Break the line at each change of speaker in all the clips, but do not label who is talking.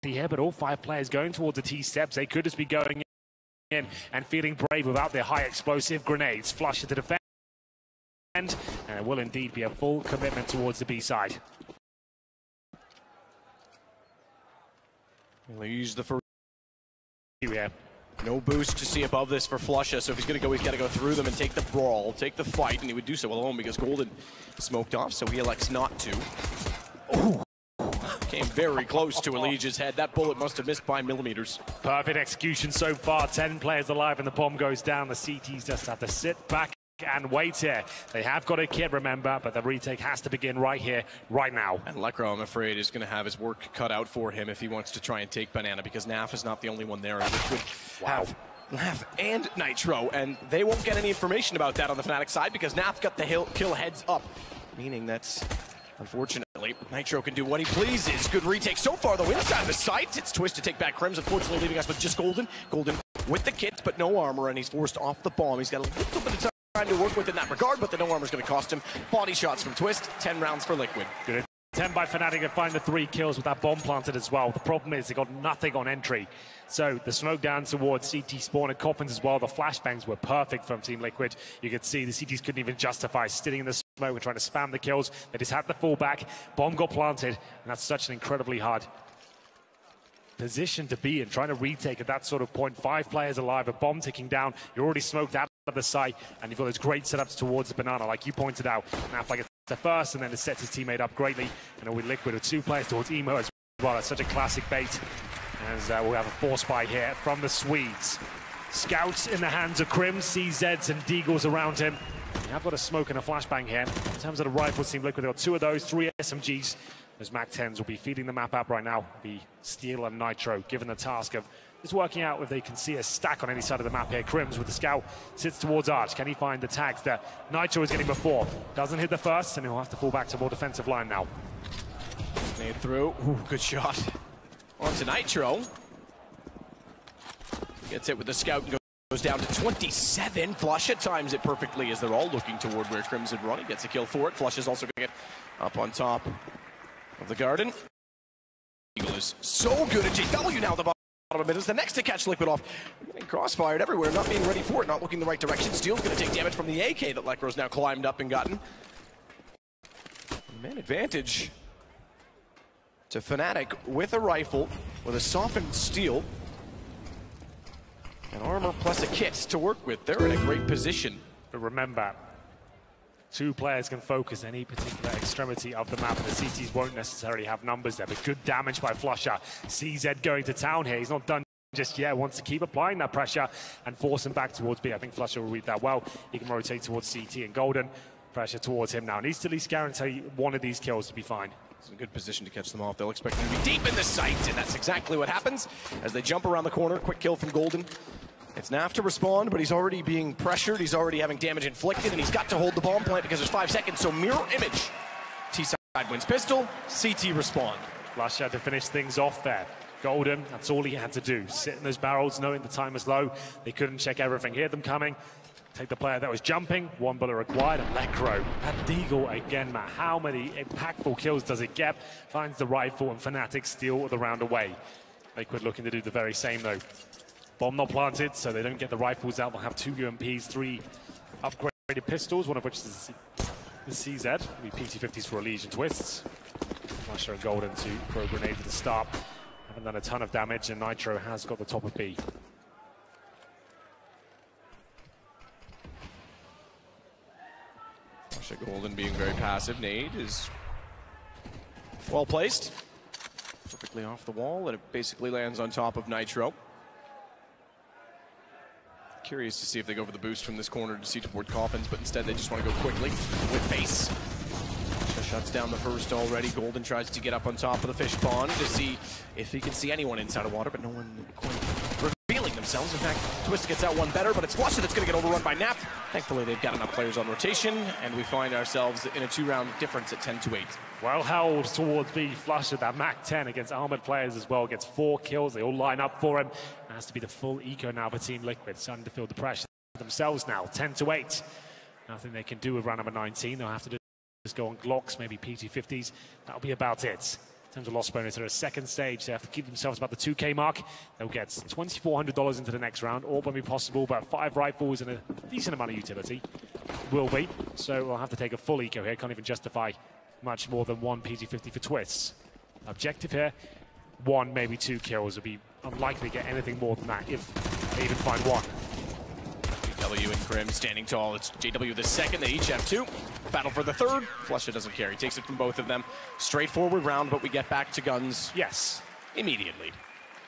party here, but all 5 players going towards the T steps. They could just be going in and feeling brave without their high explosive grenades. Flush to defend, and it will indeed be a full commitment towards the B side.
We'll use the first.
Yeah.
No boost to see above this for Flusha, so if he's going to go, he's got to go through them and take the brawl, take the fight, and he would do so alone because Golden smoked off, so he elects not to. Ooh. Came very close to Elige's head. That bullet must have missed by millimeters.
Perfect execution so far. 10 players alive and the bomb goes down. The CTs just have to sit back and wait here. They have got a kit, remember, but the retake has to begin right here, right now.
And Lekro, I'm afraid, is going to have his work cut out for him if he wants to try and take Banana, because Naf is not the only one there. And Liquid have Naf and Nitro, and they won't get any information about that on the Fnatic side because Naf got the kill heads up, meaning that's, unfortunately, Nitro can do what he pleases. Good retake so far, though, inside the site. It's Twist to take back Crims, unfortunately leaving us with just Golden. Golden with the kit, but no armor, and he's forced off the bomb. He's got a little bit of time to work with in that regard, but the no armor is going to cost him. Body shots from Twist, 10 rounds for Liquid.
Good 10 by Fnatic to find the 3 kills with that bomb planted as well. The problem is they got nothing on entry. So the smoke down towards CT spawn and coffins as well. The flashbangs were perfect from Team Liquid. You could see the CTs couldn't even justify sitting in the smoke and trying to spam the kills. They just had the fallback. Bomb got planted, and that's such an incredibly hard position to be in, trying to retake at that sort of point. 5 players alive, a bomb ticking down. You're already smoked out of the site, and you've got those great setups towards the Banana, like you pointed out. Naf gets the first, and then it sets his teammate up greatly. And with Liquid with 2 players towards Emo as well. That's such a classic bait. As we'll have a force buy here from the Swedes. Scouts in the hands of Crims, CZs and Deagles around him. You have got a smoke and a flashbang here. In terms of the rifles, Team Liquid, they've got 2 of those, 3 SMGs. Those MAC-10s will be feeding the map up right now. Be Steel and Nitro, given the task of just working out if they can see a stack on any side of the map here. Crims with the scout sits towards Arch. Can he find the tags that Nitro was getting before? Doesn't hit the first, and he'll have to fall back to more defensive line now.
Made through. Ooh, good shot. On to Nitro. Gets hit with the scout and goes down to 27. Flusha times it perfectly as they're all looking toward where Crims had run. He gets a kill for it. Flusha's also going to get up on top of the garden. Eagle is so good at GW now at the bottom of it. Is the next to catch Liquid off. Getting crossfired everywhere, not being ready for it, not looking the right direction. Steel's going to take damage from the AK that Lekro's now climbed up and gotten. Man advantage to Fnatic with a rifle, with a softened steel, and armor plus a kit to work with. They're in a great position.
But remember, 2 players can focus any particular extremity of the map. The CTs won't necessarily have numbers there, but good damage by Flusha. CZ going to town here. He's not done just yet. Wants to keep applying that pressure and force him back towards B. I think Flusha will read that well. He can rotate towards CT and Golden. Pressure towards him now. Needs to at least guarantee one of these kills to be fine.
It's a good position to catch them off. They'll expect him to be deep in the sight, and that's exactly what happens as they jump around the corner. Quick kill from Golden. It's Naf to respond, but he's already being pressured. He's already having damage inflicted, and he's got to hold the bomb plant because there's 5 seconds. So mirror image. T-side wins pistol. CT respond.
Flush had to finish things off there. Golden, that's all he had to do. Sit in those barrels, knowing the time was low. They couldn't check everything. Hear them coming. Take the player that was jumping. 1 bullet required. And Lekro, that Deagle again, Matt. How many impactful kills does it get? Finds the rifle, and Fnatic steal the round away. Liquid looking to do the very same, though. Bomb not planted, so they don't get the rifles out. They'll have 2 UMPs, 3 upgraded pistols, one of which is the CZ. It'll be PT-50s for Elise and Twists. Flusha and Golden to throw a grenade at the start. Haven't done a ton of damage, and Nitro has got the top of B.
Flusha Golden being very passive. Nade is well placed. Perfectly off the wall, and it basically lands on top of Nitro. Curious to see if they go for the boost from this corner to see toward Coffins, but instead they just want to go quickly with base. Shuts down the first already. Golden tries to get up on top of the fish pond to see if he can see anyone inside of water, but no one quite revealing themselves. In fact, Twist gets out one better, but it's Flusha that's going to get overrun by Naf. Thankfully, they've got enough players on rotation, and we find ourselves in a 2-round difference at 10-8.
Well held towards B. Flusha, that MAC-10 against armored players as well. Gets 4 kills. They all line up for him. It has to be the full eco now for Team Liquid. Starting to feel the pressure themselves now. 10-8. Nothing they can do with round number 19. They'll have to just go on Glocks, maybe PT-50s. That'll be about it. In terms of loss bonus, they're a second stage. They have to keep themselves about the 2K mark. They'll get $2,400 into the next round. All will be possible, but 5 rifles and a decent amount of utility will be. So we'll have to take a full eco here. Can't even justify much more than 1 PG50 for twists. Objective here, 1, maybe 2 kills. It'll be unlikely to get anything more than that if they even find 1.
JW and Grim standing tall. It's JW the second. They each have 2. Battle for the third. Flusha doesn't care. He takes it from both of them. Straightforward round, but we get back to guns.
Yes.
Immediately.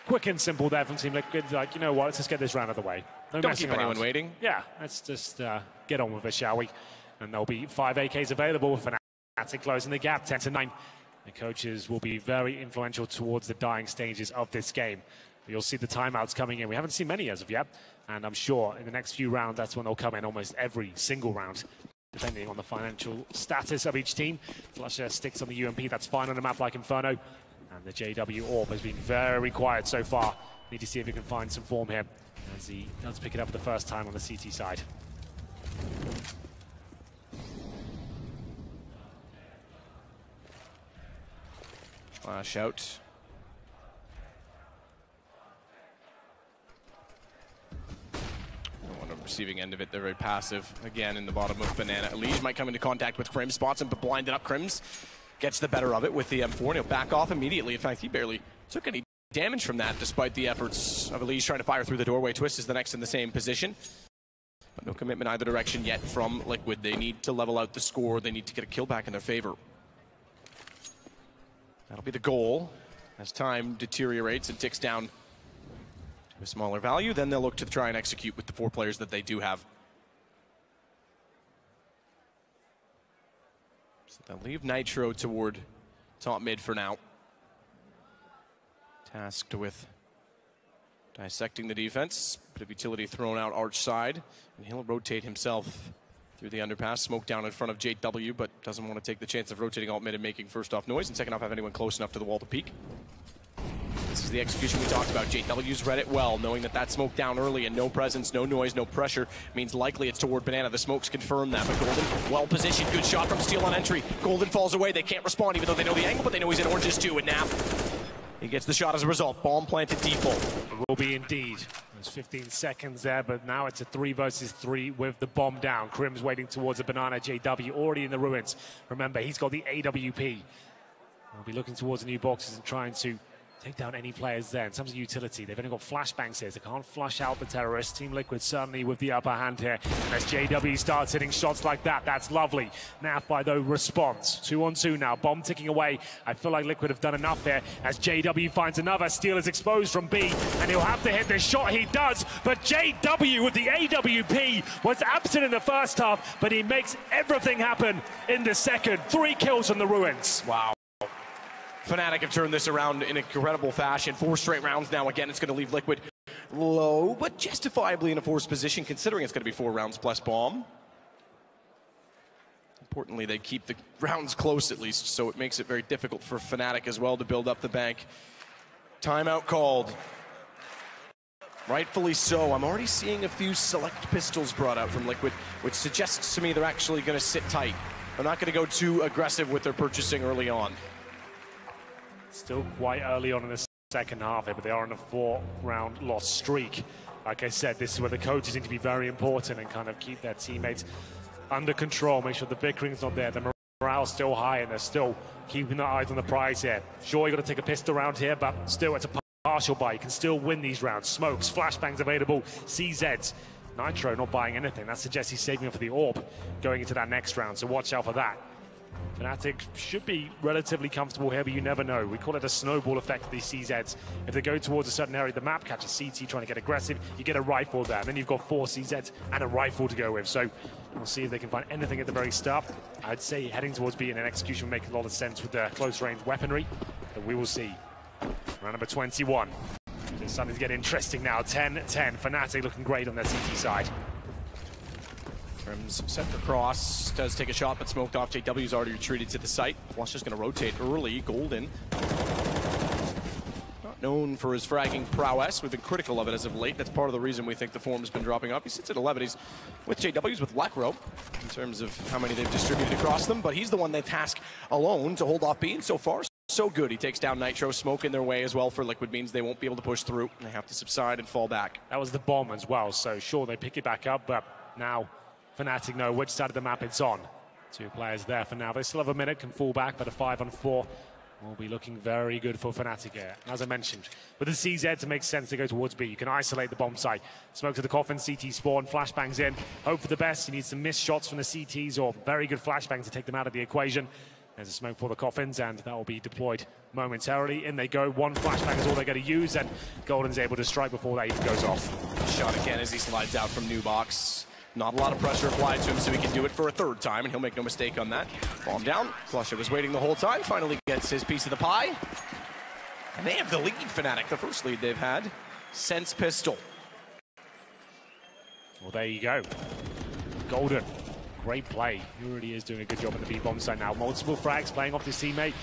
Quick and simple there from Team Liquid. Like, you know what, let's just get this round out of the way. No
Don't keep anyone waiting.
Yeah, let's just get on with it, shall we? And there'll be 5 AKs available for Fnatic closing the gap, 10-9. The coaches will be very influential towards the dying stages of this game. You'll see the timeouts coming in. We haven't seen many as of yet, and I'm sure in the next few rounds, that's when they'll come in almost every single round, depending on the financial status of each team. Flusha sticks on the UMP, that's fine on a map like Inferno, and the JW Orb has been very quiet so far. Need to see if he can find some form here, as he does pick it up for the first time on the CT side.
Flash out. On the receiving end of it, they're very passive. Again, in the bottom of Banana. Elige might come into contact with Crims, spots him, but blinded up. Crims gets the better of it with the M4, and he'll back off immediately. In fact, he barely took any damage from that, despite the efforts of Elige trying to fire through the doorway. Twist is the next in the same position. But no commitment either direction yet from Liquid. They need to level out the score. They need to get a kill back in their favor. That'll be the goal. As time deteriorates and ticks down to a smaller value, then they'll look to try and execute with the 4 players that they do have. So they'll leave Nitro toward top mid for now. Tasked with dissecting the defense. Bit of utility thrown out arch side, and he'll rotate himself through the underpass. Smoke down in front of JW, but doesn't want to take the chance of rotating alt mid and making first off noise, and second off have anyone close enough to the wall to peek. This is the execution we talked about. JW's read it well, knowing that that smoke down early and no presence, no noise, no pressure means likely it's toward Banana. The smokes confirm that, but Golden well positioned. Good shot from Steel on entry. Golden falls away. They can't respond even though they know the angle, but they know he's in oranges too, and now he gets the shot as a result. Bomb planted default.
It will be indeed. There's 15 seconds there, but now it's a 3 versus 3 with the bomb down. Crim's waiting towards a Banana. JW already in the ruins. Remember, he's got the AWP. They'll be looking towards the new boxes and trying to take down any players there. In terms of utility, they've only got flashbangs here. They can't flush out the terrorists. Team Liquid certainly with the upper hand here. And as JW starts hitting shots like that, that's lovely. Nafby, though, responds. 2-on-2 now. Bomb ticking away. I feel like Liquid have done enough here. As JW finds another. Steel is exposed from B, and he'll have to hit this shot. He does, but JW with the AWP was absent in the first half, but he makes everything happen in the second. 3 kills on the ruins.
Wow. Fnatic have turned this around in incredible fashion. 4 straight rounds now. Again, it's going to leave Liquid low, but justifiably in a forced position, considering it's going to be 4 rounds plus bomb. Importantly, they keep the rounds close at least, so it makes it very difficult for Fnatic as well to build up the bank. Timeout called. Rightfully so. I'm already seeing a few select pistols brought out from Liquid, which suggests to me they're actually going to sit tight. They're not going to go too aggressive with their purchasing early on.
Still quite early on in the second half here, but they are on a 4-round loss streak. Like I said, this is where the coaches need to be very important and kind of keep their teammates under control, make sure the bickering's not there, the morale's still high, and they're still keeping their eyes on the prize here. Sure, you've got to take a pistol round here, but still, it's a partial buy. You can still win these rounds. Smokes, flashbangs available, CZs. Nitro not buying anything. That suggests he's saving it for the orb going into that next round, so watch out for that. Fnatic should be relatively comfortable here, but you never know. We call it a snowball effect of these CZs. If they go towards a certain area of the map, catch a CT trying to get aggressive, you get a rifle there. And then you've got 4 CZs and a rifle to go with. So we'll see if they can find anything at the very start. I'd say heading towards B in an execution would make a lot of sense with the close-range weaponry. But we will see. Round number 21. It's starting to get interesting now. 10-10. Fnatic looking great on their CT side.
Crims set for cross, does take a shot, but smoked off. JW's already retreated to the site. Flush is going to rotate early. Golden, not known for his fragging prowess. We've been critical of it as of late. That's part of the reason we think the form has been dropping off. He sits at 11. He's with JW's with Blackrow in terms of how many they've distributed across them, but he's the one they task alone to hold off B, and so far, so good. He takes down Nitro. Smoke in their way as well for Liquid means they won't be able to push through. They have to subside and fall back.
That was the bomb as well, so sure, they pick it back up, but now Fnatic know which side of the map it's on. 2 players there for now. They still have a minute, can fall back, but a 5-on-4 will be looking very good for Fnatic here. As I mentioned, with the CZ, it makes sense to go towards B. You can isolate the bomb site. Smoke to the coffin, CT spawn, flashbangs in. Hope for the best. You need some missed shots from the CTs or very good flashbangs to take them out of the equation. There's a smoke for the coffins, and that will be deployed momentarily. In they go. 1 flashbang is all they're going to use, and Golden's able to strike before that even goes off.
Shot again as he slides out from new box. Not a lot of pressure applied to him, so he can do it for a 3rd time, and he'll make no mistake on that. Bomb down. Flusha was waiting the whole time. Finally gets his piece of the pie. And they have the lead, Fnatic. The first lead they've had since Pistol.
Well, there you go. Golden. Great play. He really is doing a good job on the B-bomb side now. Multiple frags playing off his teammate.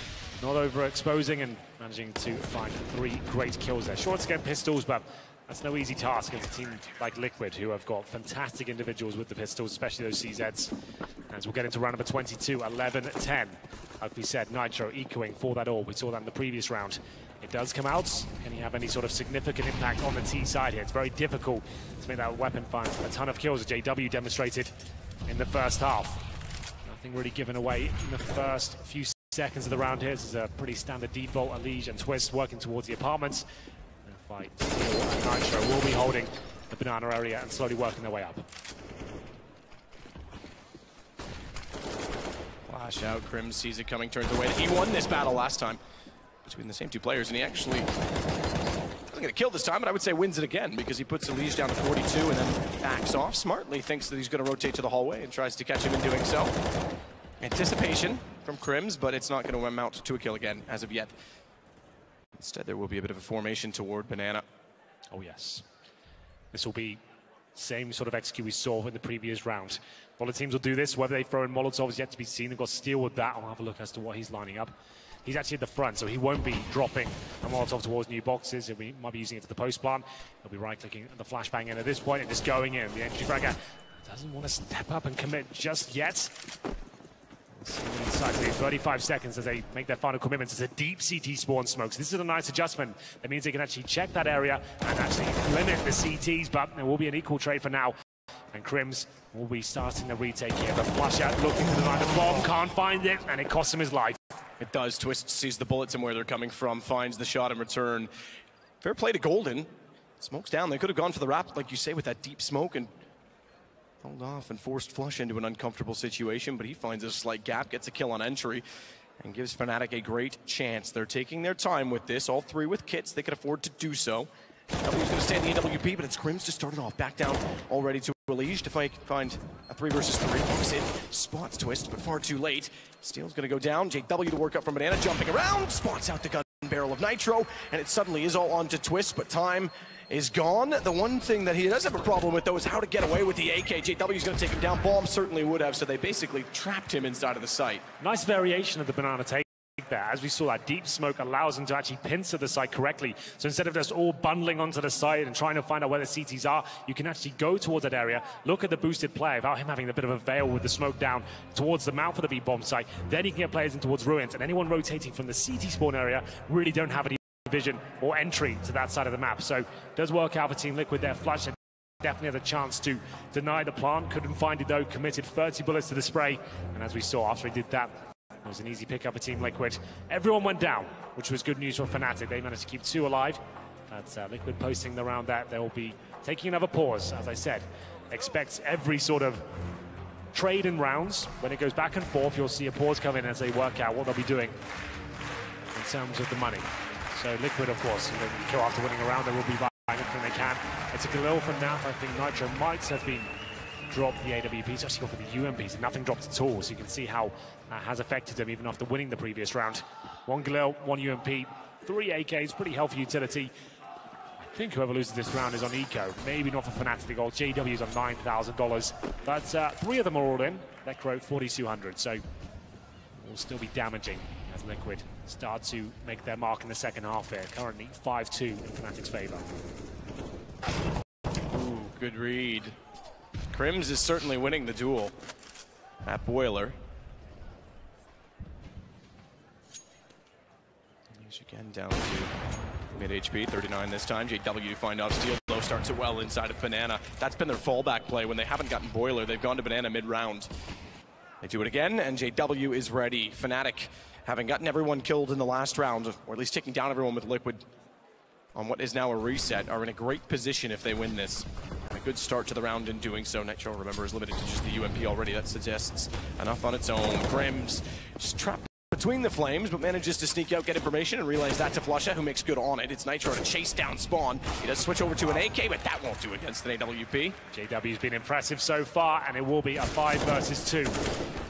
Not overexposing and managing to find 3 great kills there. Sure, it's against pistols, but that's no easy task against a team like Liquid, who have got fantastic individuals with the pistols, especially those CZs. As we'll get into round number 22, 11-10. Like we said, Nitro echoing for that all. We saw that in the previous round. It does come out. Can he have any sort of significant impact on the T side here? It's very difficult to make that weapon find a ton of kills, as JW demonstrated in the first half. Nothing really given away in the first few seconds of the round here. This is a pretty standard default. Elige and Twist working towards the apartments. Fight. Nitro will be holding the banana area and slowly working their way up.
Flash out. Crim sees it coming, turns away. He won this battle last time between the same 2 players, and he actually doesn't get a kill this time, but I would say wins it again because he puts Elige down to 42 and then backs off smartly, thinks that he's going to rotate to the hallway and tries to catch him in doing so. Anticipation from Crims, but it's not going to amount to a kill again as of yet. Instead, there will be a bit of a formation toward Banana.
Oh, yes. This will be same sort of execute we saw in the previous round. A lot of teams will do this. Whether they throw in Molotovs is yet to be seen. They've got Steel with that. I'll have a look as to what he's lining up. He's actually at the front, so he won't be dropping a Molotov towards new boxes. He might be using it for the post plant. He'll be right-clicking the flashbang in at this point and just going in. The entry fragger doesn't want to step up and commit just yet. Inside 35 seconds as they make their final commitments. It's a deep CT spawn smoke. So this is a nice adjustment. That means they can actually check that area and actually limit the CTs, but there will be an equal trade for now. And Crims will be starting the retake here. The flush out looking to the line. The bomb can't find it, and it costs him his life.
It does. Twist sees the bullets and where they're coming from, finds the shot in return. Fair play to Golden. Smoke's down. They could have gone for the wrap, like you say, with that deep smoke and held off and forced Flush into an uncomfortable situation, but he finds a slight gap, gets a kill on entry, and gives Fnatic a great chance. They're taking their time with this, all 3 with kits. They could afford to do so. W's going to stay in the AWP, but it's Crims just started off. Back down already to Elige to find a 3 versus 3. Walks in, spots Twist, but far too late. Steel's going to go down. JW to work up from Banana, jumping around, spots out the gun barrel of Nitro, and it suddenly is all on to Twist, but time is gone. The one thing that he does have a problem with, though, is how to get away with the AK. JW's going to take him down. Bomb certainly would have, so they basically trapped him inside of the site.
Nice variation of the banana take there. As we saw, that deep smoke allows him to actually pincer the site correctly. So instead of just all bundling onto the site and trying to find out where the CTs are, you can actually go towards that area, look at the boosted play without him having a bit of a veil with the smoke down towards the mouth of the B-bomb site. Then he can get players in towards ruins, and anyone rotating from the CT spawn area really don't have any vision or entry to that side of the map. So it does work out for Team Liquid there. Flush definitely had a chance to deny the plant, couldn't find it though, committed 30 bullets to the spray, and as we saw after he did that, it was an easy pickup for Team Liquid. Everyone went down, which was good news for Fnatic. They managed to keep 2 alive. But Liquid posting the round that they will be taking another pause. As I said, expect every sort of trade in rounds. When it goes back and forth, you'll see a pause come in as they work out what they'll be doing in terms of the money. So Liquid, of course, you know, kill after winning a round, they will be buying everything they can. It's a Galil for Naf. I think Nitro might have been dropped the AWP. It's actually gone for the UMPs, and nothing dropped at all. So you can see how that has affected them even after winning the previous round. 1 Galil, 1 UMP, 3 AKs, pretty healthy utility. I think whoever loses this round is on eco. Maybe not for Fnatic. The goal. JW's on $9,000. But 3 of them are all in. Necro 4,200. So it will still be damaging as Liquid start to make their mark in the second half here. Currently 5-2 in Fnatic's favor.
Ooh, good read. Crims is certainly winning the duel at Boiler. Again, down to mid HP, 39 this time. JW to find off steal, though, starts it well inside of Banana. That's been their fallback play. When they haven't gotten Boiler, they've gone to Banana mid-round. They do it again, and JW is ready. Fnatic, having gotten everyone killed in the last round, or at least taking down everyone with Liquid on what is now a reset, are in a great position if they win this. A good start to the round in doing so. Nitro, remember, is limited to just the UMP already. That suggests enough on its own. Grims just trapped between the flames, but manages to sneak out, get information, and realize that's a Flusha, who makes good on it. It's Nitro to chase down Spawn. He does switch over to an AK, but that won't do against an AWP.
JW's been impressive so far, and it will be a 5 versus 2.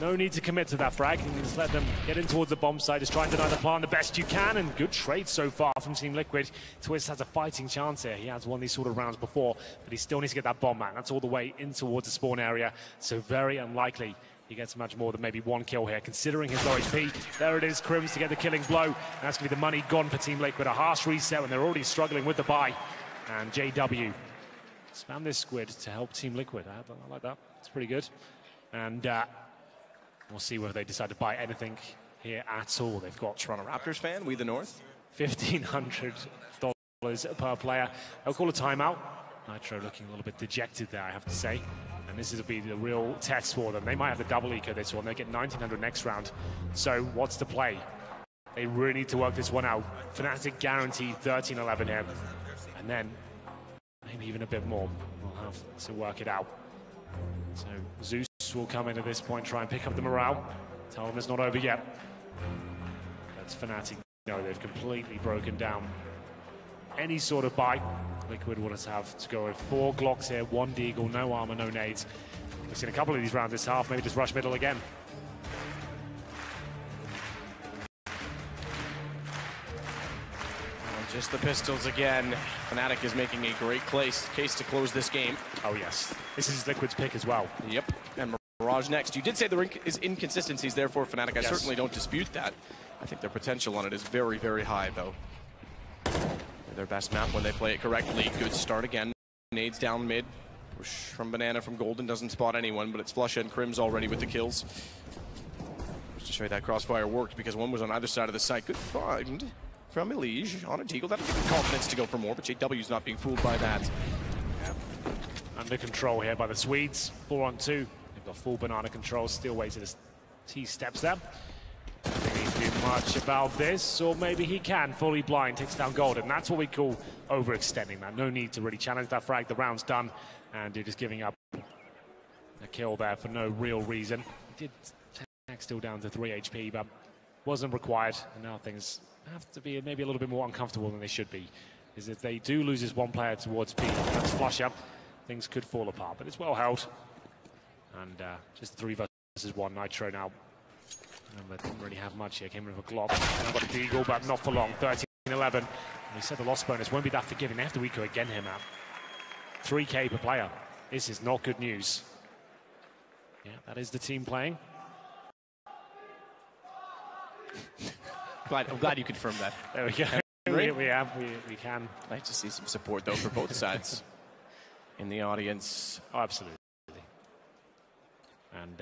No need to commit to that frag. You can just let them get in towards the bomb site, just try and deny the plan the best you can, and good trade so far from Team Liquid. Twist has a fighting chance here. He has won these sort of rounds before, but he still needs to get that bomb, man. That's all the way in towards the spawn area, so very unlikely he gets much more than maybe one kill here, considering his low HP. There it is, Crims to get the killing blow. And that's going to be the money gone for Team Liquid. A harsh reset when they're already struggling with the buy. And JW spam this squid to help Team Liquid. I like that. It's pretty good. And we'll see whether they decide to buy anything here at all. They've got
Toronto Raptors fan, we the North.
$1,500 per player. They'll call a timeout. Nitro looking a little bit dejected there, I have to say. And this will be the real test for them. They might have the double eco this one. They get 1,900 next round. So what's the play? They really need to work this one out. Fnatic guaranteed 13-11 here. And then maybe even a bit more. We'll have to work it out. So Zeus will come in at this point, try and pick up the morale. Tell them it's not over yet. That's Fnatic. No, they've completely broken down any sort of buy. Liquid want us to have to go with 4 Glocks here, 1 Deagle, no armor, no nades. We've seen a couple of these rounds this half, maybe just rush middle again.
And just the pistols again. Fnatic is making a great case to close this game.
Oh yes, this is Liquid's pick as well.
Yep, and Mirage next. You did say there is inconsistencies there for Fnatic. I
Yes.
certainly don't dispute that. I think their potential on it is very, very high, though. Their best map when they play it correctly. Good start again. Nades down mid. Push from Banana from Golden. Doesn't spot anyone, but it's Flusha and Crims already with the kills. Just to show you that crossfire worked because one was on either side of the site. Good find from Elige on a Deagle. That'll give him confidence to go for more, but JW's not being fooled by that.
Yeah. Under control here by the Swedes. 4-on-2. They've got full Banana control. Still waiting as he steps there. I don't think he can do much about this, or maybe he can. Fully blind, takes down Golden. That's what we call overextending, man. No need to really challenge that frag. The round's done, and you're just giving up a kill there for no real reason. He did take still down to 3 HP, but wasn't required. And now things have to be maybe a little bit more uncomfortable than they should be. Because if they do lose this one player towards B, that's Flusha, things could fall apart. But it's well held. And just 3 versus 1 Nitro now. Remember, didn't really have much here. Came in with a Glock. Now got a Deagle, but not for long. 13-11. And we said the loss bonus won't be that forgiving. They have to eco again here, man. 3K per player. This is not good news. Yeah, that is the team playing.
I'm glad you confirmed that.
There we go. we can.
Nice to see some support, though, for both sides in the audience.
Oh, absolutely. And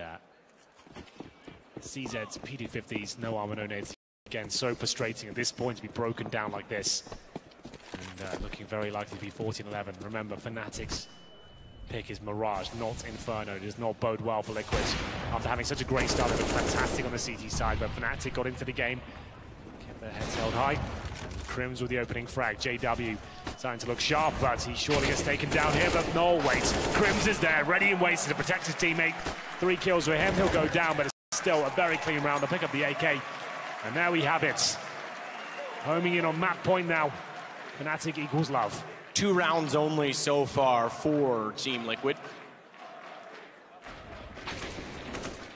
CZ's PD50s, no armor, no nades. Again, so frustrating at this point to be broken down like this. And looking very likely to be 14-11. Remember, Fnatic's pick is Mirage, not Inferno. It does not bode well for Liquid. After having such a great start, they looked fantastic on the CT side, but Fnatic got into the game, kept their heads held high. And Crims with the opening frag. JW starting to look sharp, but he surely gets taken down here, but no, wait. Crims is there, ready and waiting to protect his teammate. 3 kills with him, he'll go down, but it's still a very clean round. They'll pick up the AK, and now we have it. Homing in on map point now. Fnatic equals love.
2 rounds only so far for Team Liquid,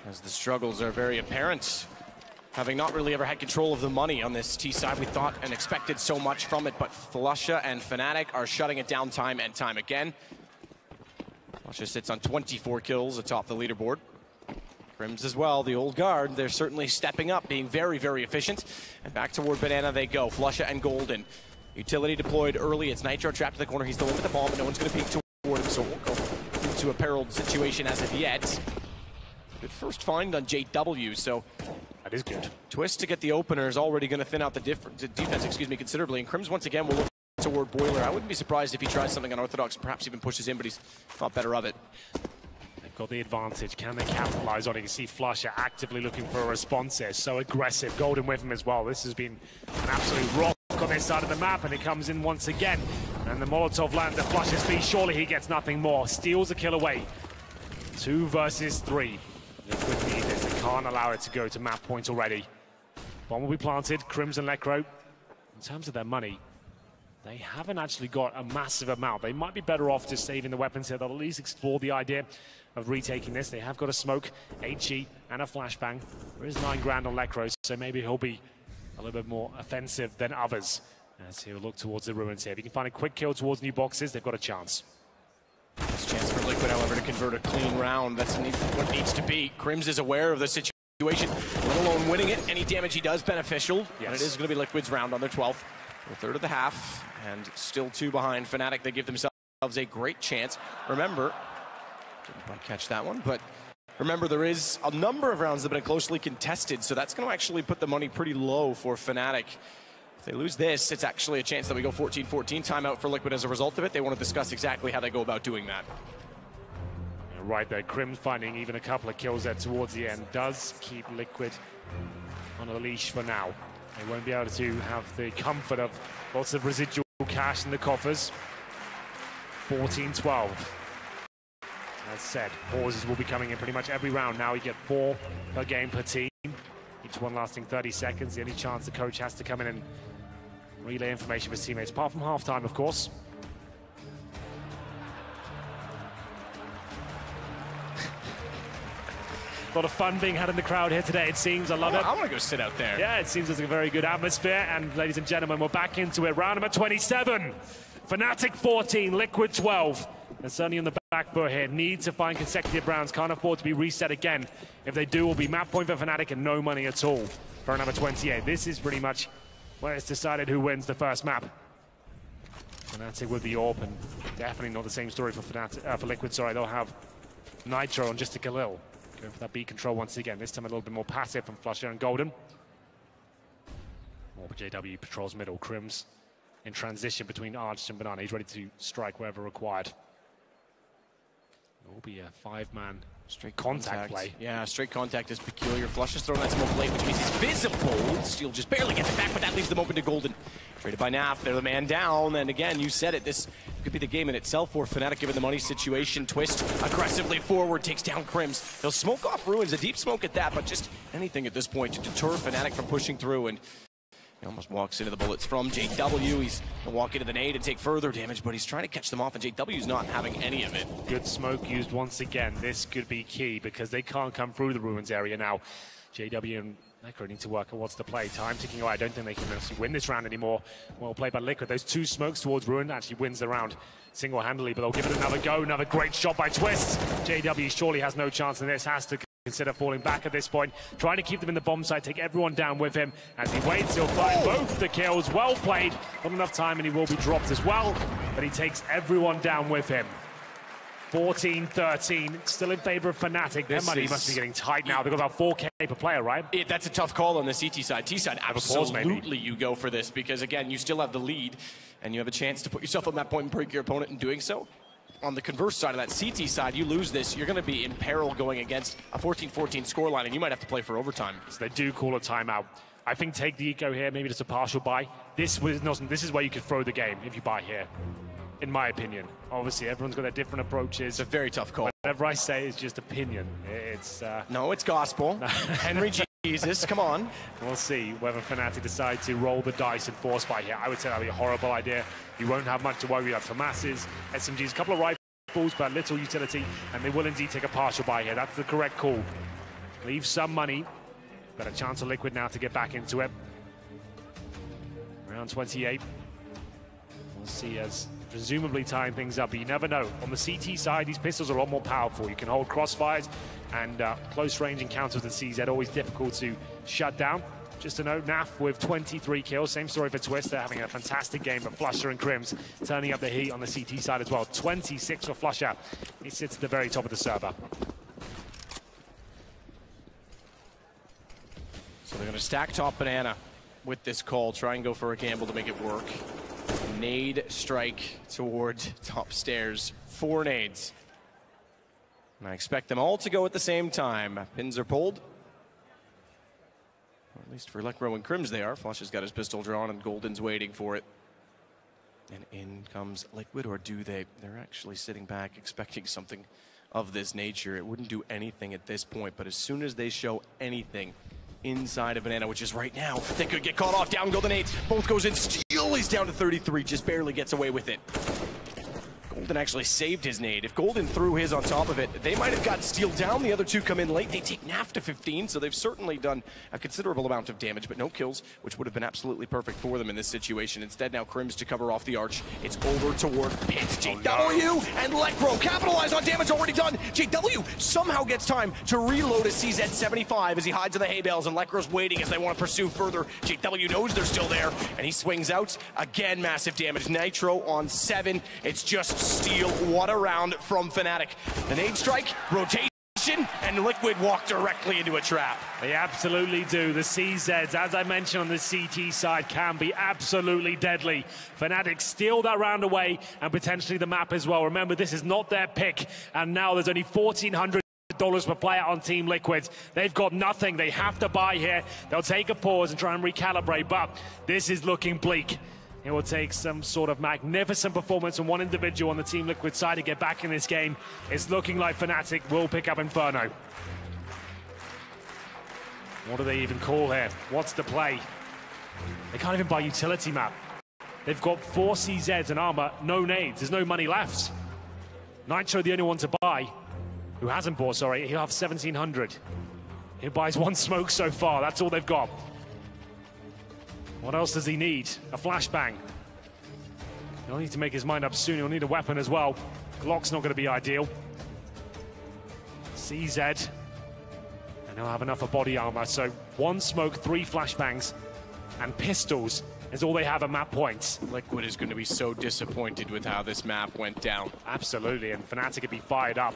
as the struggles are very apparent. Having not really ever had control of the money on this T side, we thought and expected so much from it, but Flusha and Fnatic are shutting it down time and time again. Flusha sits on 24 kills atop the leaderboard. Crims as well, the old guard, they're certainly stepping up, being very, very efficient. And back toward Banana they go, Flusha and Golden. Utility deployed early, it's Nitro trapped in the corner, he's the one with the bomb, but no one's going to peek toward him, so we'll go into a periled situation as of yet. Good first find on JW, so
That is good.
Twist to get the opener is already going to thin out the defense, considerably. And Crims once again will look toward Boiler. I wouldn't be surprised if he tries something unorthodox, perhaps even pushes in, but he's thought better of it.
They've got the advantage. Can they capitalize on it? You see Flusher actively looking for a response here. So aggressive. Golden with him as well. This has been an absolute rock on this side of the map, and it comes in once again. And the Molotov lands at Flusher's feet. Surely he gets nothing more. Steals a kill away. 2 versus 3. Liquid need this. They can't allow it to go to map point already. Bomb will be planted. Crims and Lekro. In terms of their money, they haven't actually got a massive amount. They might be better off just saving the weapons here. They'll at least explore the idea of retaking this. They have got a smoke, HE, and a flashbang. There is 9 grand on Lekro, so maybe he'll be a little bit more offensive than others as he'll look towards the ruins here. If you can find a quick kill towards new boxes, they've got a chance.
There's a chance for Liquid, however, to convert a clean round. That's what needs to be. Crims is aware of the situation, let alone winning it. Any damage he does, beneficial. Yes. And it is going to be Liquid's round on their 12th. A third of the half, and still 2 behind Fnatic. They give themselves a great chance. Remember, didn't quite catch that one, but remember there is a number of rounds that have been closely contested, so that's going to actually put the money pretty low for Fnatic. If they lose this, it's actually a chance that we go 14-14. Timeout for Liquid as a result of it. They want to discuss exactly how they go about doing that.
Right there, Crims finding even a couple of kills there towards the end does keep Liquid on a leash for now. They won't be able to have the comfort of lots of residual cash in the coffers. 14-12. As said, pauses will be coming in pretty much every round now. You get 4 per game per team, each one lasting 30 seconds. The only chance the coach has to come in and relay information for his teammates, apart from halftime, of course. A lot of fun being had in the crowd here today, it seems. I love it.
I want to go sit out there.
Yeah, it seems like a very good atmosphere. And ladies and gentlemen, we're back into it. Round number 27. Fnatic 14, Liquid 12. And certainly on the back foot here. Need to find consecutive rounds. Can't afford to be reset again. If they do, it will be map point for Fnatic and no money at all for number 28. This is pretty much where it's decided who wins the first map. Fnatic with the AWP, and definitely not the same story for Fnatic, for Liquid. Sorry, they'll have Nitro on just a Khalil. Going for that B control once again. This time a little bit more passive from Flusher and Golden. More JW patrols middle. Crims in transition between Arch and Banana. He's ready to strike wherever required. It will be a 5-man straight contact play.
Yeah, straight contact is peculiar. Flusher's throwing that smoke late, which means he's visible. Steel just barely gets it back, but that leaves them open to Golden. Traded by Naf, they're the man down, and again, you said it, this could be the game in itself for Fnatic given the money situation. Twist aggressively forward, takes down Crims. They'll smoke off Ruins, a deep smoke at that, but just anything at this point to deter Fnatic from pushing through, and he almost walks into the bullets from JW. He's gonna walk into the nade and take further damage, but he's trying to catch them off, and JW's not having any of it.
Good smoke used once again. This could be key because they can't come through the Ruins area now. JW and Lekro need to work on what's the play. Time ticking away. I don't think they can win this round anymore. Well played by Liquid. Those 2 smokes towards Ruin actually wins the round single-handedly, but they'll give it another go. Another great shot by Twist. JW surely has no chance in this. Has to consider falling back at this point. Trying to keep them in the bomb site, take everyone down with him. As he waits, he'll find both the kills. Well played. Not enough time, and he will be dropped as well. But he takes everyone down with him. 14-13, still in favor of Fnatic. Their money must be getting tight now. They've got about 4K per player, right?
That's a tough call on the CT side. T side, absolutely you go for this because, again, you still have the lead and you have a chance to put yourself on that point and break your opponent in doing so. On the converse side of that CT side, you lose this, you're going to be in peril going against a 14-14 scoreline, and you might have to play for overtime.
So they do call a timeout. I think take the eco here, maybe just a partial buy. This is where you could throw the game if you buy here, in my opinion. Obviously, everyone's got their different approaches.
It's a very tough call.
Whatever I say is just opinion. It's
no, it's gospel. Henry Jesus, come on.
We'll see whether Fnatic decide to roll the dice and force buy here. I would say that would be a horrible idea. You won't have much to worry about for masses, SMGs, a couple of rifles, but little utility, and they will indeed take a partial buy here. That's the correct call. Leave some money. Got a chance of Liquid now to get back into it. Round 28. We'll see as presumably tying things up, but you never know. On the CT side, these pistols are a lot more powerful. You can hold crossfires, and close range encounters with the CZ always difficult to shut down. Just to note, Naf with 23 kills. Same story for Twist. They're having a fantastic game, but Flusher and Crims turning up the heat on the CT side as well. 26 for Flusher. He sits at the very top of the server.
So they're going to stack top banana with this call, try and go for a gamble to make it work. Nade strike toward top stairs. 4 nades. And I expect them all to go at the same time. Pins are pulled. Or at least for Lekro and Crims they are. Flush has got his pistol drawn and Golden's waiting for it. And in comes Liquid, or do they? They're actually sitting back expecting something of this nature. It wouldn't do anything at this point, but as soon as they show anything inside of banana, which is right now, they could get caught off. Down go the nades. Both goes in. Steal, he's down to 33, just barely gets away with it. Golden actually saved his nade. If Golden threw his on top of it, they might have got Steel down. The other two come in late. They take Naf to 15, so they've certainly done a considerable amount of damage, but no kills, which would have been absolutely perfect for them in this situation. Instead, now Crims to cover off the arch. It's over toward Pit. JW and Lekro capitalize on damage already done. JW somehow gets time to reload a CZ75 as he hides in the hay bales, and Lekro's waiting as they want to pursue further. JW knows they're still there, and he swings out. Again, massive damage. Nitro on 7. It's just Steel. What a round from Fnatic. The nade strike, rotation, and Liquid walk directly into a trap.
They absolutely do. The CZs, as I mentioned on the CT side, can be absolutely deadly. Fnatic steal that round away and potentially the map as well. Remember, this is not their pick, and now there's only $1,400 per player on Team Liquid. They've got nothing. They have to buy here. They'll take a pause and try and recalibrate, but this is looking bleak. It will take some sort of magnificent performance from one individual on the Team Liquid side to get back in this game. It's looking like Fnatic will pick up Inferno. What do they even call here? What's the play? They can't even buy utility map. They've got 4 CZs and armor, no nades. There's no money left. Nitro the only one to buy. Who hasn't bought, sorry. He'll have 1,700. He buys 1 smoke so far. That's all they've got. What else does he need? A flashbang. He'll need to make his mind up soon. He'll need a weapon as well. Glock's not going to be ideal. CZ. And he'll have enough of body armor. So 1 smoke, 3 flashbangs, and pistols is all they have at map points.
Liquid is going to be so disappointed with how this map went down.
Absolutely, and Fnatic could be fired up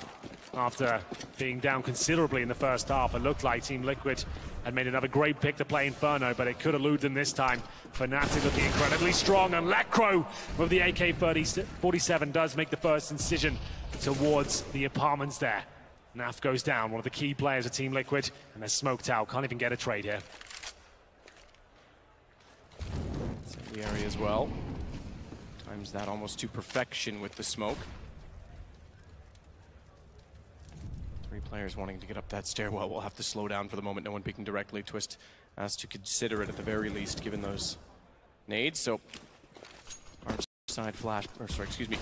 after being down considerably in the first half. It looked like Team Liquid had made another great pick to play Inferno, but it could elude them this time. Fnatic looking incredibly strong, and Lekro with the AK-47 does make the first incision towards the apartments there. Naf goes down, one of the key players of Team Liquid, and they're smoked out. Can't even get a trade here.
The area as well. Times that almost to perfection with the smoke. 3 players wanting to get up that stairwell. We'll have to slow down for the moment. No one peeking directly. Twist has to consider it at the very least, given those nades. So, arch side flash, or sorry, excuse me,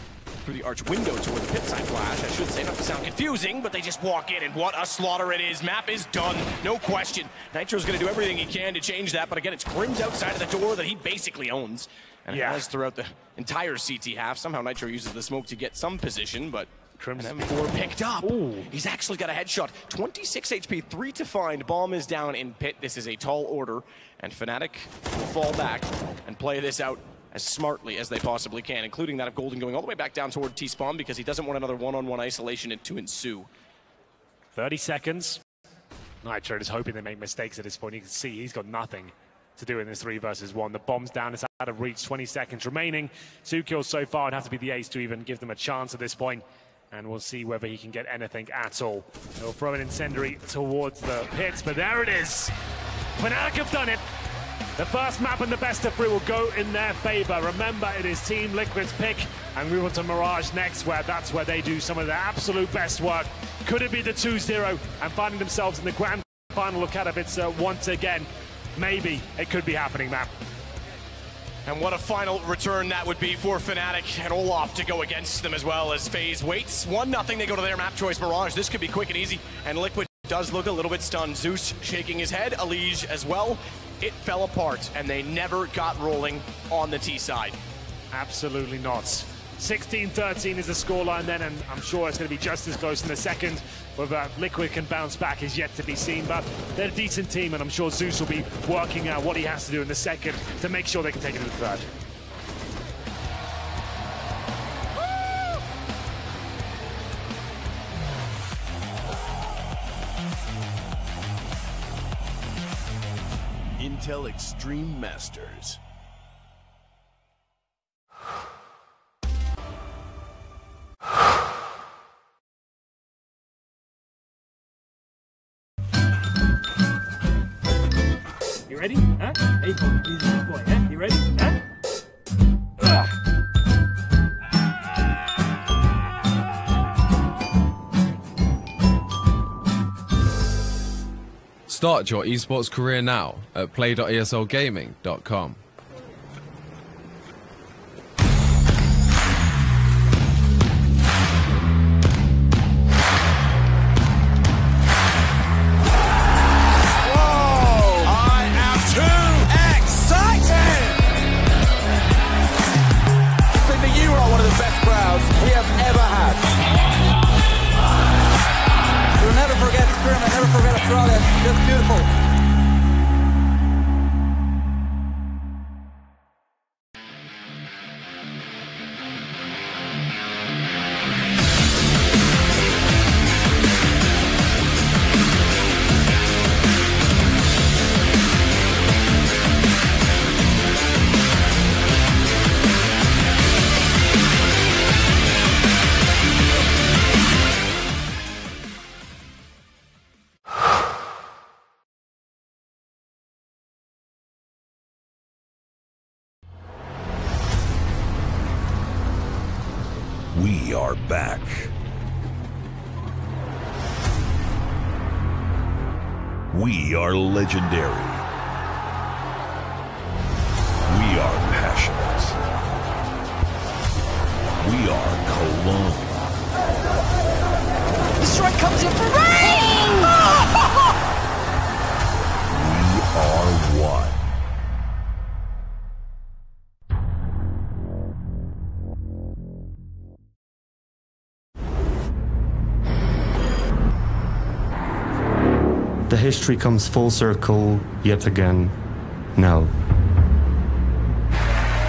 through the arch window toward the pit side flash. I should say, not to sound confusing, but they just walk in, and what a slaughter it is. Map is done, no question. Nitro's going to do everything he can to change that, but again, it's Crims outside of the door that he basically owns. And has throughout the entire CT half. Somehow Nitro uses the smoke to get some position, but Crims M4 picked up. Ooh. He's actually got a headshot. 26 HP, 3 to find. Bomb is down in pit. This is a tall order, and Fnatic will fall back and play this out as smartly as they possibly can, including that of Golden going all the way back down toward T-Spawn because he doesn't want another one-on-one isolation to ensue.
30 seconds. Nitro is hoping they make mistakes at this point. You can see he's got nothing to do in this 3 versus 1. The bomb's down, it's out of reach, 20 seconds remaining. 2 kills so far. It'd have to be the ace to even give them a chance at this point. And we'll see whether he can get anything at all. He'll throw an incendiary towards the pits, but there it is. Fnatic have done it. The first map and the best of 3 will go in their favor. Remember, it is Team Liquid's pick, and we move on to Mirage next, where that's where they do some of their absolute best work. Could it be the 2-0 and finding themselves in the grand final of Katowice once again? Maybe it could be happening, man.
And what a final return that would be for Fnatic, and Olaf to go against them as well as FaZe waits. 1-0, they go to their map choice, Mirage. This could be quick and easy, and Liquid does look a little bit stunned. Zeus shaking his head, Elige as well. It fell apart, and they never got rolling on the T side.
Absolutely not. 16-13 is the scoreline then, and I'm sure it's going to be just as close in the second. Whether Liquid can bounce back is yet to be seen, but they're a decent team, and I'm sure Zeus will be working out what he has to do in the second to make sure they can take it to the third.
Intel Extreme Masters.
You ready? Huh? Hey, he's a good boy, huh? You ready? Huh?
Start your esports career now at play.eslgaming.com.
Never forget Australia. Just beautiful.
We are back. We are legendary. We are passionate. We are Cologne.
The strike comes in for rain!
We are one.
The history comes full circle yet again. Now,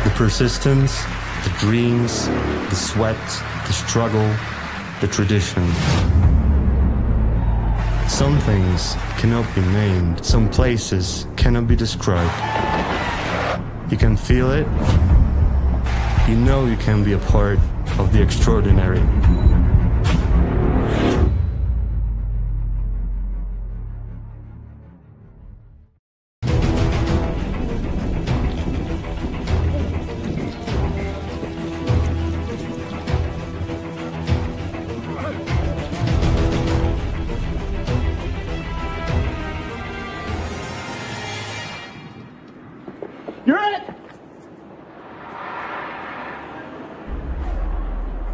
the persistence, the dreams, the sweat, the struggle, the tradition. Some things cannot be named. Some places cannot be described. You can feel it. You know you can be a part of the extraordinary.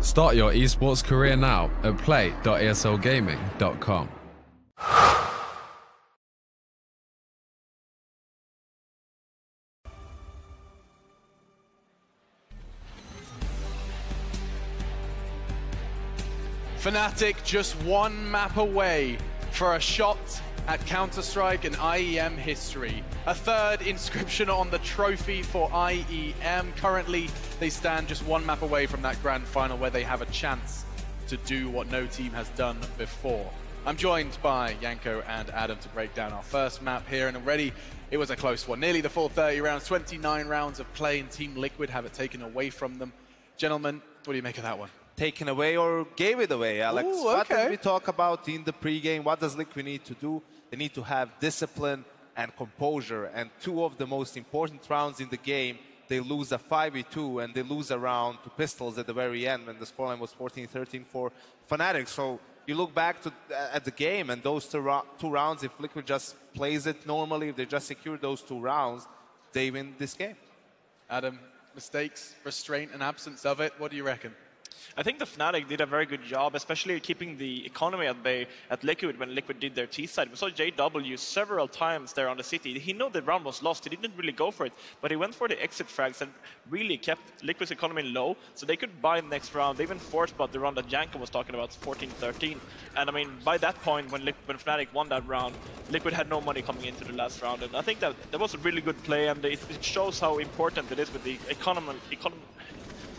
Start your esports career now at play.eslgaming.com.
Fnatic just one map away for a shot at Counter-Strike and IEM history. A third inscription on the trophy for IEM. Currently, they stand just one map away from that grand final where they have a chance to do what no team has done before. I'm joined by Yanko and Adam to break down our first map here, and already it was a close one. Nearly the full 30 rounds, 29 rounds of play, and Team Liquid have it taken away from them. Gentlemen, what do you make of that one?
Taken away or gave it away, Alex?
Ooh,
What
okay.
did we talk about in the pregame? What does Liquid need to do? They need to have discipline and composure. And two of the most important rounds in the game, they lose a 5v2 and they lose a round to Pistols at the very end when the scoreline was 14-13 for Fnatic. So you look back at the game and those two rounds, if Liquid just plays it normally, if they just secure those 2 rounds, they win this game.
Adam, mistakes, restraint, and absence of it, what do you reckon?
I think the Fnatic did a very good job, especially keeping the economy at bay at Liquid when Liquid did their T-side. We saw JW several times there on the city. He knew the round was lost. He didn't really go for it, but he went for the exit frags and really kept Liquid's economy low so they could buy the next round. They even forced about the round that Janko was talking about, 14-13. And I mean, by that point, when Fnatic won that round, Liquid had no money coming into the last round. And I think that was a really good play, and it shows how important it is with the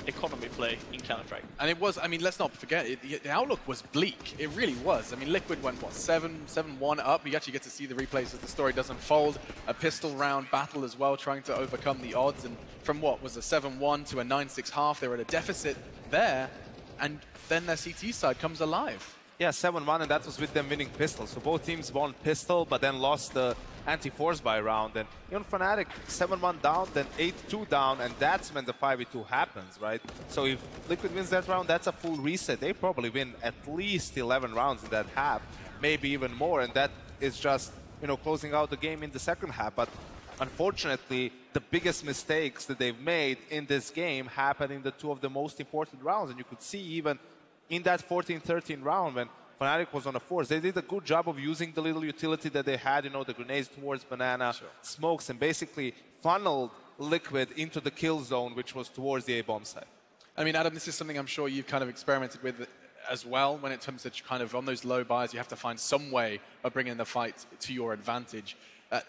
economy play in Counter-Strike.
And it was, I mean, let's not forget, the outlook was bleak. It really was. I mean, Liquid went, what, 7-1 up. You actually get to see the replays as the story does unfold. A pistol round battle as well, trying to overcome the odds. And from what was a 7-1 to a 9-6 half, they were at a deficit there. And then their CT side comes alive.
Yeah, 7-1, and that was with them winning pistol. So both teams won pistol, but then lost the anti-force by round. And even Fnatic 7-1 down, then 8-2 down, and that's when the 5v2 happens, right? So if Liquid wins that round, that's a full reset. They probably win at least 11 rounds in that half, maybe even more, and that is just, you know, closing out the game in the second half. But unfortunately, the biggest mistakes that they've made in this game happened in the two of the most important rounds, and you could see even in that 14-13 round when Fnatic was on a force, they did a good job of using the little utility that they had, you know, the grenades towards Banana, smokes, and basically funneled Liquid into the kill zone, which was towards the A-bomb side.
I mean, Adam, this is something I'm sure you've kind of experimented with as well when it comes to kind of on those low buys, you have to find some way of bringing the fight to your advantage.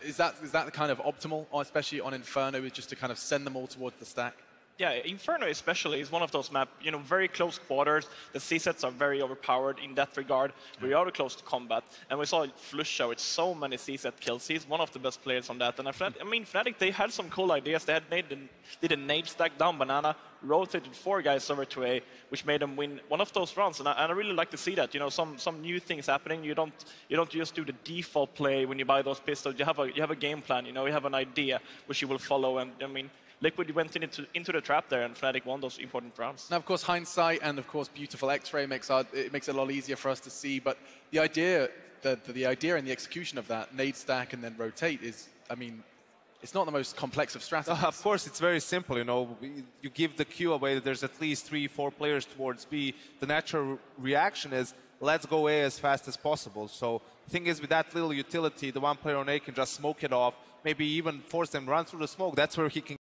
Is that kind of optimal, especially on Inferno, is just to kind of send them all towards the stack?
Yeah, Inferno especially is one of those maps, you know, very close quarters. The C-sets are very overpowered in that regard. We are close to combat. And we saw Flusha with so many C-set kills. He's one of the best players on that. And I mean, Fnatic, they had some cool ideas. They had did a nade stack down Banana, rotated 4 guys over to A, which made them win one of those rounds. And I really like to see that, you know, some new things happening. You don't just do the default play when you buy those pistols. You have a game plan, you know, you have an idea which you will follow. And I mean, Liquid went into the trap there, and Fnatic won those important rounds.
Now, of course, hindsight and, of course, beautiful X-ray makes it a lot easier for us to see. But the idea and the execution of that, nade stack and then rotate, is, I mean, it's not the most complex of strategies.
Of course, it's very simple. You know, you give the cue away that there's at least 3-4 players towards B. The natural reaction is, let's go A as fast as possible. So the thing is, with that little utility, the one player on A can just smoke it off, maybe even force them to run through the smoke. That's where he can